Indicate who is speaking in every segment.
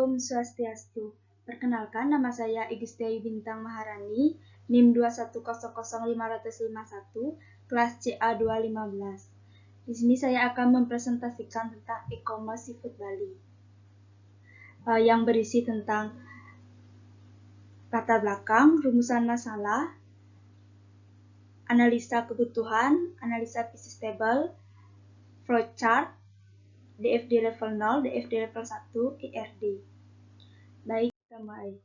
Speaker 1: Om Swastiastu. Perkenalkan, nama saya Igistiayu Bintang Maharani, NIM 2100551, kelas CA215. Di sini saya akan mempresentasikan tentang e-commerce seafood Bali, yang berisi tentang latar belakang, rumusan masalah, analisa kebutuhan, analisa bisnis table, flowchart, DFD level 0, DFD level 1, IRD. Baik, kita mulai.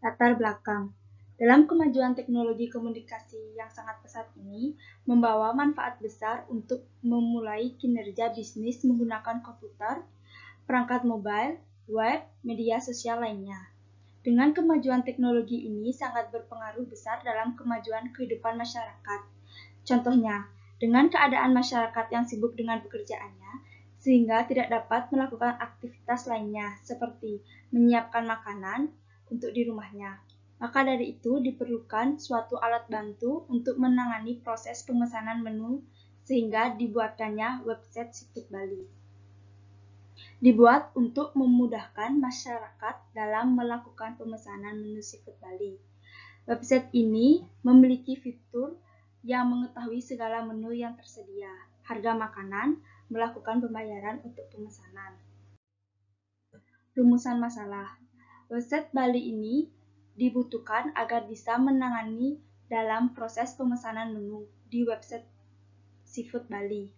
Speaker 1: Latar belakang. Dalam kemajuan teknologi komunikasi yang sangat pesat ini, membawa manfaat besar untuk memulai kinerja bisnis menggunakan komputer, perangkat mobile, web, media sosial lainnya. Dengan kemajuan teknologi ini sangat berpengaruh besar dalam kemajuan kehidupan masyarakat. Contohnya, dengan keadaan masyarakat yang sibuk dengan pekerjaannya, sehingga tidak dapat melakukan aktivitas lainnya seperti menyiapkan makanan untuk di rumahnya. Maka dari itu diperlukan suatu alat bantu untuk menangani proses pemesanan menu sehingga dibuatkannya website Seafood Bali. Dibuat untuk memudahkan masyarakat dalam melakukan pemesanan menu Seafood Bali. Website ini memiliki fitur yang mengetahui segala menu yang tersedia, harga makanan, melakukan pembayaran untuk pemesanan. Rumusan masalah. Website Bali ini dibutuhkan agar bisa menangani dalam proses pemesanan menu di website Seafood Bali.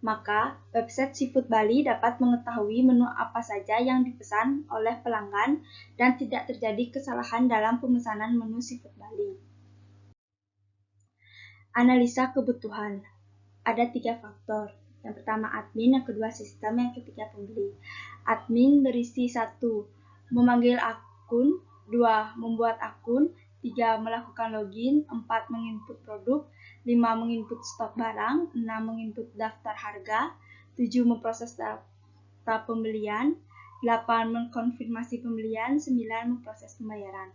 Speaker 1: Maka, website Seafood Bali dapat mengetahui menu apa saja yang dipesan oleh pelanggan dan tidak terjadi kesalahan dalam pemesanan menu Seafood Bali. Analisa kebutuhan. Ada 3 faktor. Yang pertama admin, yang kedua sistem, yang ketiga pembeli. Admin berisi 1. Memanggil akun, 2. Membuat akun, 3. Melakukan login, 4. Menginput produk, 5. Menginput stok barang, 6. Menginput daftar harga, 7. Memproses data pembelian, 8. Mengkonfirmasi pembelian, 9. Memproses pembayaran.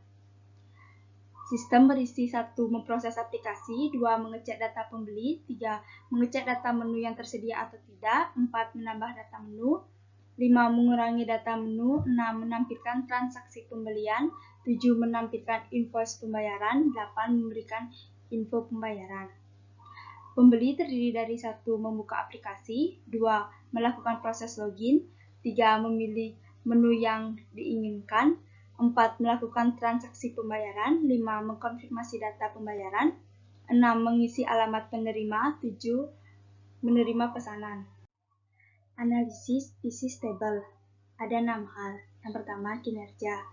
Speaker 1: Sistem berisi 1. Memproses aplikasi, 2. Mengecek data pembeli, 3. Mengecek data menu yang tersedia atau tidak, 4. Menambah data menu, 5. Mengurangi data menu, 6. Menampilkan transaksi pembelian, 7. Menampilkan invoice pembayaran, 8. Memberikan info pembayaran. Pembeli terdiri dari 1. Membuka aplikasi, 2. Melakukan proses login, 3. Memilih menu yang diinginkan, 4. Melakukan transaksi pembayaran, 5. Mengkonfirmasi data pembayaran, 6. Mengisi alamat penerima, 7. Menerima pesanan. Analisis bisnis table. Ada 6 hal. Yang pertama, kinerja.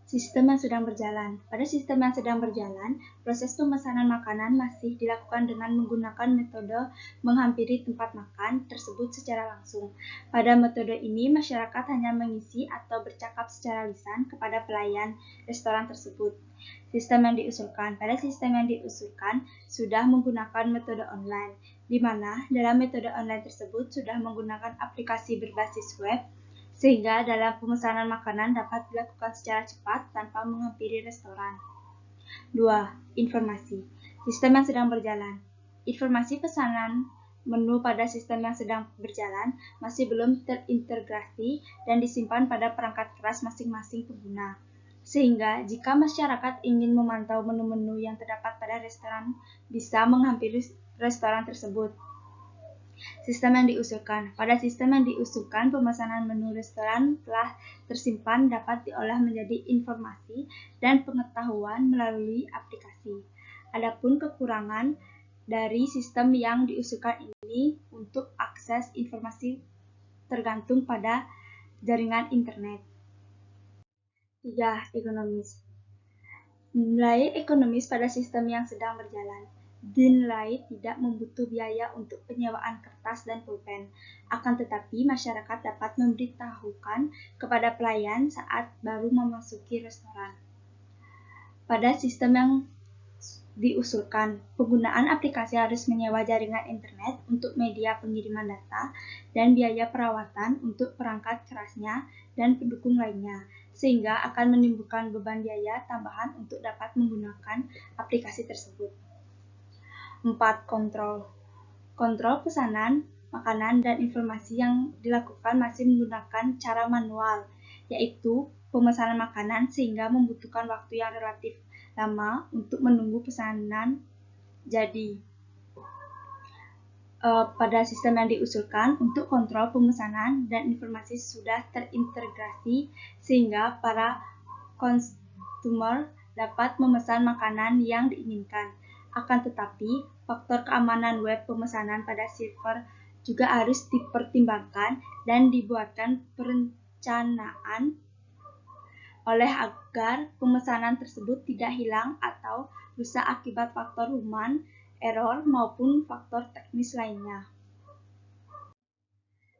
Speaker 1: Sistem yang sedang berjalan. Pada sistem yang sedang berjalan, proses pemesanan makanan masih dilakukan dengan menggunakan metode menghampiri tempat makan tersebut secara langsung. Pada metode ini, masyarakat hanya mengisi atau bercakap secara lisan kepada pelayan restoran tersebut. Sistem yang diusulkan. Pada sistem yang diusulkan, sudah menggunakan metode online, di mana dalam metode online tersebut sudah menggunakan aplikasi berbasis web, sehingga dalam pemesanan makanan dapat dilakukan secara cepat tanpa menghampiri restoran. 2. Informasi. Sistem yang sedang berjalan. Informasi pesanan menu pada sistem yang sedang berjalan masih belum terintegrasi dan disimpan pada perangkat keras masing-masing pengguna. Sehingga jika masyarakat ingin memantau menu-menu yang terdapat pada restoran, bisa menghampiri restoran tersebut. Sistem yang diusulkan. Pada sistem yang diusulkan, pemesanan menu restoran telah tersimpan dapat diolah menjadi informasi dan pengetahuan melalui aplikasi. Adapun kekurangan dari sistem yang diusulkan ini untuk akses informasi tergantung pada jaringan internet. 3. Ekonomis. Nilai ekonomis pada sistem yang sedang berjalan dinilai tidak membutuh biaya untuk penyewaan kertas dan pulpen. Akan tetapi, masyarakat dapat memberitahukan kepada pelayan saat baru memasuki restoran. Pada sistem yang diusulkan, penggunaan aplikasi harus menyewa jaringan internet untuk media pengiriman data dan biaya perawatan untuk perangkat kerasnya dan pendukung lainnya, sehingga akan menimbulkan beban biaya tambahan untuk dapat menggunakan aplikasi tersebut. 4. Kontrol. Kontrol pesanan, makanan, dan informasi yang dilakukan masih menggunakan cara manual, yaitu pemesanan makanan, sehingga membutuhkan waktu yang relatif lama untuk menunggu pesanan jadi. Pada sistem yang diusulkan untuk kontrol pemesanan dan informasi sudah terintegrasi sehingga para konsumer dapat memesan makanan yang diinginkan. Akan tetapi, faktor keamanan web pemesanan pada server juga harus dipertimbangkan dan dibuatkan perencanaan oleh agar pemesanan tersebut tidak hilang atau rusak akibat faktor human error maupun faktor teknis lainnya.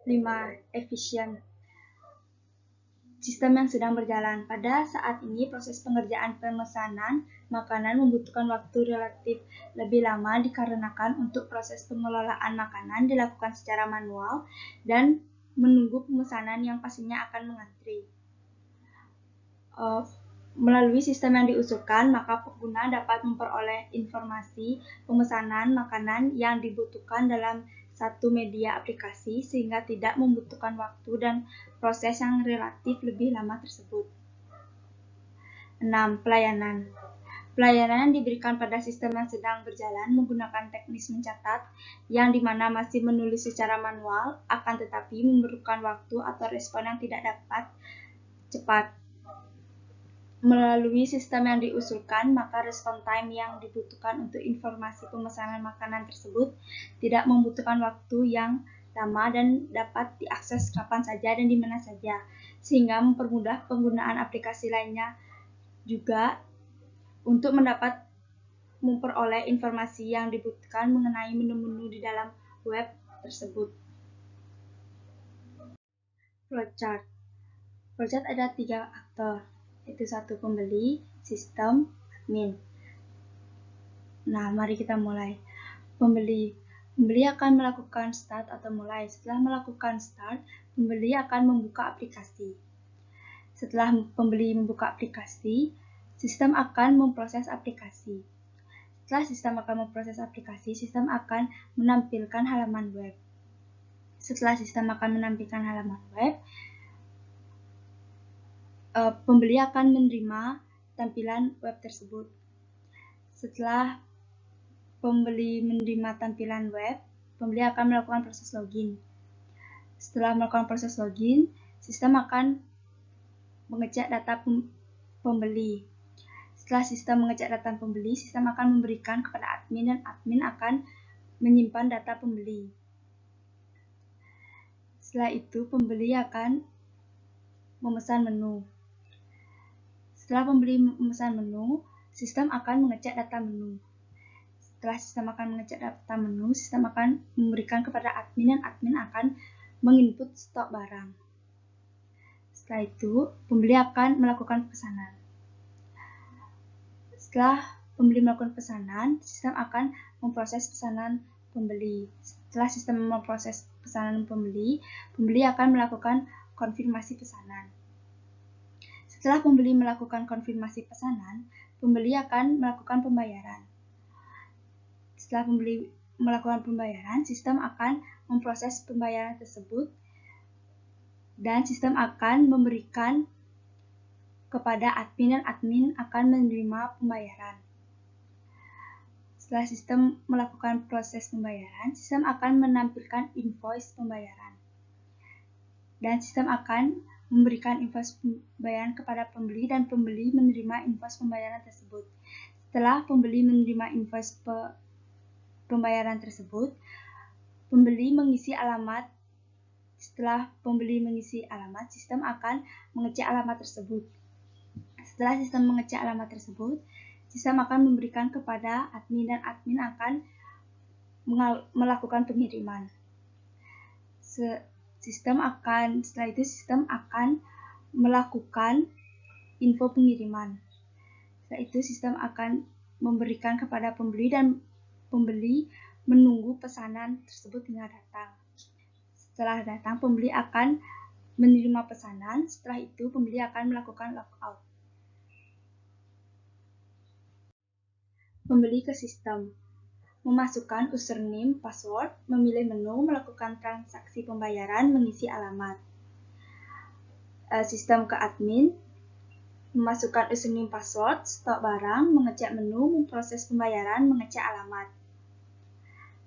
Speaker 1: 5. Efisien. Sistem yang sedang berjalan. Pada saat ini, proses pengerjaan pemesanan makanan membutuhkan waktu relatif lebih lama dikarenakan untuk proses pengelolaan makanan dilakukan secara manual dan menunggu pemesanan yang pastinya akan mengantri. Melalui sistem yang diusulkan, maka pengguna dapat memperoleh informasi pemesanan makanan yang dibutuhkan dalam satu media aplikasi sehingga tidak membutuhkan waktu dan proses yang relatif lebih lama tersebut. 6. Pelayanan. Pelayanan yang diberikan pada sistem yang sedang berjalan menggunakan teknis mencatat yang dimana masih menulis secara manual, akan tetapi memerlukan waktu atau respon yang tidak dapat cepat. Melalui sistem yang diusulkan, maka respon time yang dibutuhkan untuk informasi pemesanan makanan tersebut tidak membutuhkan waktu yang lama dan dapat diakses kapan saja dan di mana saja, sehingga mempermudah penggunaan aplikasi lainnya juga untuk memperoleh informasi yang dibutuhkan mengenai menu-menu di dalam web tersebut. Flowchart. Flowchart ada 3 aktor, yaitu 1 pembeli, sistem, admin. Nah, mari kita mulai. Pembeli akan melakukan start atau mulai. Setelah melakukan start, pembeli akan membuka aplikasi. Setelah pembeli membuka aplikasi, sistem akan memproses aplikasi. Setelah sistem akan memproses aplikasi, sistem akan menampilkan halaman web. Setelah sistem akan menampilkan halaman web, pembeli akan menerima tampilan web tersebut. Setelah pembeli menerima tampilan web, pembeli akan melakukan proses login. Setelah melakukan proses login, sistem akan mengecek data pembeli. Setelah sistem mengecek data pembeli, sistem akan memberikan kepada admin dan admin akan menyimpan data pembeli. Setelah itu, pembeli akan memesan menu. Setelah pembeli memesan menu, sistem akan mengecek data menu. Setelah sistem akan mengecek data menu, sistem akan memberikan kepada admin dan admin akan menginput stok barang. Setelah itu, pembeli akan melakukan pesanan. Setelah pembeli melakukan pesanan, sistem akan memproses pesanan pembeli. Setelah sistem memproses pesanan pembeli, pembeli akan melakukan konfirmasi pesanan. Setelah pembeli melakukan konfirmasi pesanan, pembeli akan melakukan pembayaran. Setelah pembeli melakukan pembayaran, sistem akan memproses pembayaran tersebut dan sistem akan memberikan kepada admin dan admin akan menerima pembayaran. Setelah sistem melakukan proses pembayaran, sistem akan menampilkan invoice pembayaran. Dan sistem akan memberikan invoice pembayaran kepada pembeli dan pembeli menerima invoice pembayaran tersebut. Setelah pembeli menerima invoice pembayaran tersebut, pembeli mengisi alamat. Setelah pembeli mengisi alamat, sistem akan mengecek alamat tersebut. Setelah sistem mengecek alamat tersebut, sistem akan memberikan kepada admin dan admin akan melakukan pengiriman. Setelah itu sistem akan melakukan info pengiriman. Setelah itu sistem akan memberikan kepada pembeli dan pembeli menunggu pesanan tersebut hingga datang. Setelah datang, pembeli akan menerima pesanan. Setelah itu, pembeli akan melakukan logout. Pembeli ke sistem. Memasukkan username, password, memilih menu, melakukan transaksi pembayaran, mengisi alamat. Sistem ke admin, memasukkan username password, stok barang, mengecek menu, memproses pembayaran, mengecek alamat.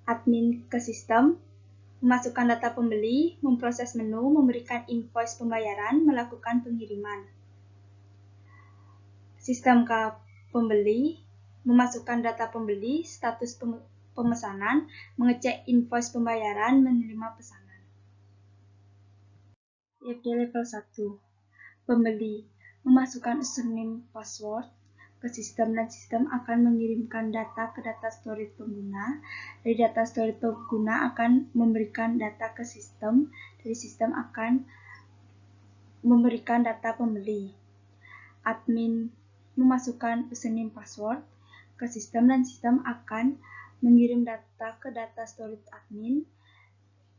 Speaker 1: Admin ke sistem, memasukkan data pembeli, memproses menu, memberikan invoice pembayaran, melakukan pengiriman. Sistem ke pembeli, memasukkan data pembeli, status pemesanan, mengecek invoice pembayaran, menerima pesanan. IFD level 1. Pembeli, memasukkan username password ke sistem dan sistem akan mengirimkan data ke data storage pengguna. Dari data storage pengguna akan memberikan data ke sistem, dari sistem akan memberikan data pembeli. Admin memasukkan username password ke sistem dan sistem akan mengirim data ke data storage admin.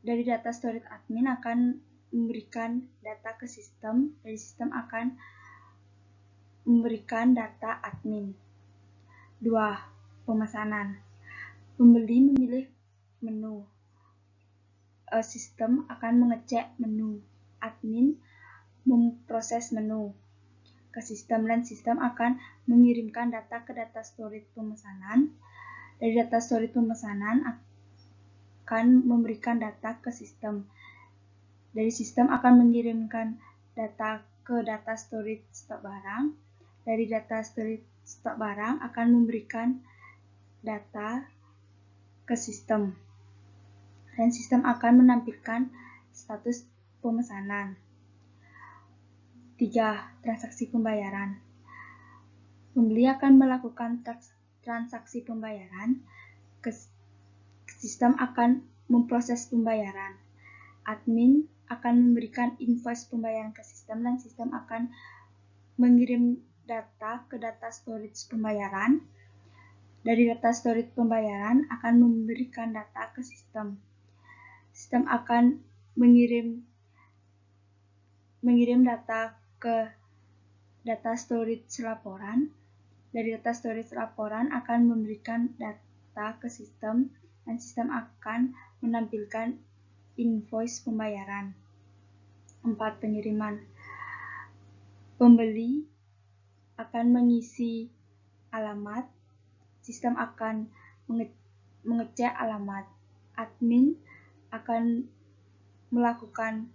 Speaker 1: Dari data storage admin akan memberikan data ke sistem, dari sistem akan memberikan data admin. 2. Pemesanan. Pembeli memilih menu. Sistem akan mengecek menu. Admin memproses menu ke sistem dan sistem akan mengirimkan data ke data storage pemesanan. Dari data storage pemesanan akan memberikan data ke sistem. Dari sistem akan mengirimkan data ke data storage stok barang. Dari data storage stok barang akan memberikan data ke sistem. Dan sistem akan menampilkan status pemesanan. 3. Transaksi pembayaran. Pembeli akan melakukan transaksi pembayaran. Sistem akan memproses pembayaran. Admin akan memberikan invoice pembayaran ke sistem dan sistem akan mengirim data ke data storage pembayaran. Dari data storage pembayaran akan memberikan data ke sistem. Sistem akan mengirim data ke data storage laporan. Dari data storage laporan akan memberikan data ke sistem dan sistem akan menampilkan invoice pembayaran. 4. Pengiriman. Pembeli akan mengisi alamat, sistem akan mengecek alamat. Admin akan melakukan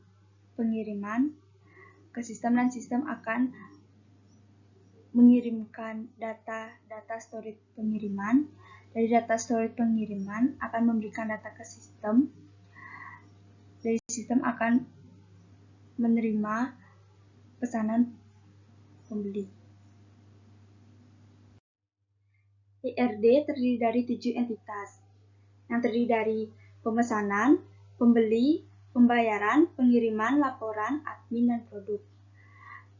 Speaker 1: pengiriman ke sistem dan sistem akan mengirimkan data storage pengiriman. Dari data storage pengiriman akan memberikan data ke sistem. Dari sistem akan menerima pesanan pembeli. IRD terdiri dari 7 entitas, yang terdiri dari pemesanan, pembeli, pembayaran, pengiriman, laporan, admin, dan produk.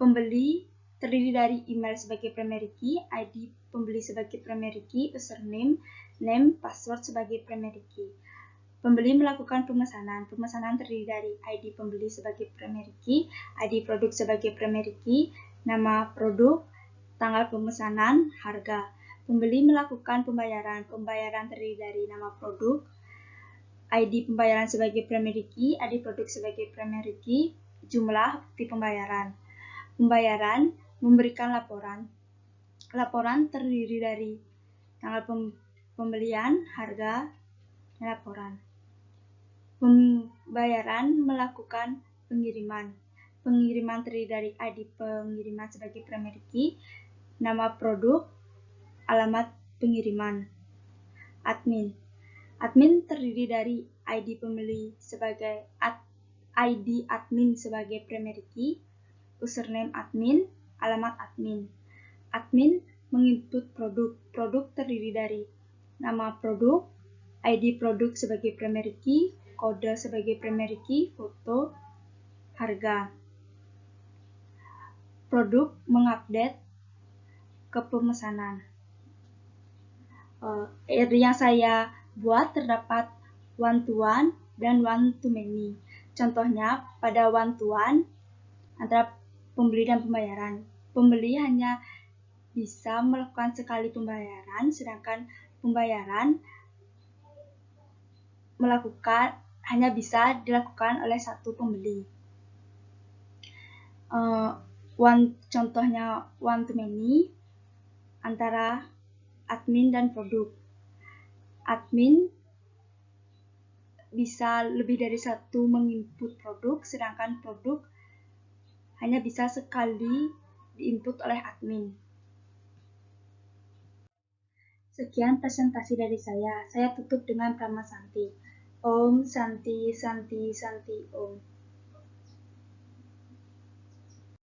Speaker 1: Pembeli terdiri dari email sebagai primary key, ID pembeli sebagai primary key, username, name, password sebagai primary key. Pembeli melakukan pemesanan. Pemesanan terdiri dari ID pembeli sebagai primary key, ID produk sebagai primary key, nama produk, tanggal pemesanan, harga. Pembeli melakukan pembayaran. Pembayaran terdiri dari nama produk, ID pembayaran sebagai primary key, ID produk sebagai primary key, jumlah, bukti pembayaran. Pembayaran memberikan laporan. Laporan terdiri dari tanggal pembelian, harga, dan laporan. Pembayaran melakukan pengiriman. Pengiriman terdiri dari ID pengiriman sebagai primary key, nama produk, alamat pengiriman. Admin. Admin terdiri dari ID pembeli sebagai ID admin sebagai primary key, username admin, alamat admin. Admin menginput produk. Produk terdiri dari nama produk, ID produk sebagai primary key, kode sebagai primary key, foto, harga. Produk mengupdate ke pemesanan. Yang saya buat terdapat one-to-one dan one-to-many. Contohnya pada one-to-one antara pembeli dan pembayaran. Pembeli hanya bisa melakukan sekali pembayaran, sedangkan pembayaran hanya bisa dilakukan oleh satu pembeli. contohnya one to many antara admin dan produk. Admin bisa lebih dari satu menginput produk, sedangkan produk hanya bisa sekali diinput oleh admin. Sekian presentasi dari saya. Saya tutup dengan Prama Santi. Om Santi Santi Santi Om.